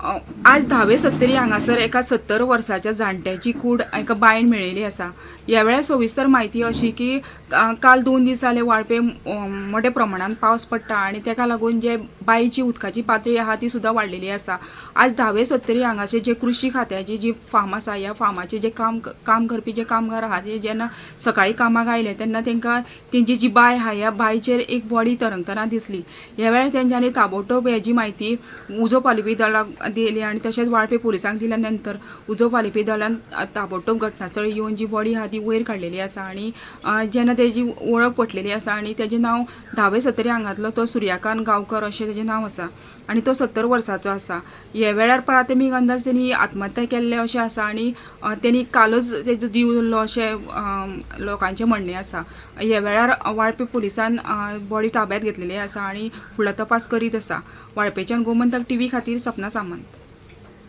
आज धावे सत्तरी हांगासर एका 70 वर्साच्या जाणट्याची कूड एका बायन मेळिल्ली आसा। ह्या वेळार सविस्तर म्हायती अशी की काल 2 दीस जाले वाळपे मोठ्या प्रमाणात पावस पडटा आणि तेका लागून जे बायची उदकाची पातळी आहा ती सुद्धा वाडलेली आसा। आज धावे सत्तरी हांगाचे जे कृषी खात्याची जी फार्म आसा ह्या फार्माचे जे काम करपी जे कामगार आहा ते जेन्ना सकाळी कामाक आयले तेन्ना तांकां तेंची जी बाय आहा ह्या बायचेर एक बॉडी तरंगतना दिसली। ह्या वेळार तेंच्यांनी ताबडतोब हेजी म्हायती उजो पालवी दळाक दिली आणि तशेंच वाळपे पुलिसांक दिल्या नंतर उजो पालवी दळान ताबडतोब घटनास्थळी येवन जी बॉडी आहा ती वयर काडलेली आसा आणि जेन्ना तेजी वळख पटलेली आसा आणि तेजें नांव धावे सत्तरी हांगातलो तो सूर्यकांत गांवकर अशें तेजें नांव आसा आणि तो 70 वर्साचो आसा। ह्या वेळार प्राथमीक अंदाज तेणी आत्महत्या केल्ले अशें आसा आणि तेणी कालच तेजो जीव जाल्लो अशें लोकांचें म्हणणें आसा। ह्या वेळार वाळपे पुलिसान बॉडी ताब्यात घेतलेली आसा आणि फुडलो तपास करीत आसा। वाळपेच्यान गोमंतक टीव्ही खातीर सपना सामंत।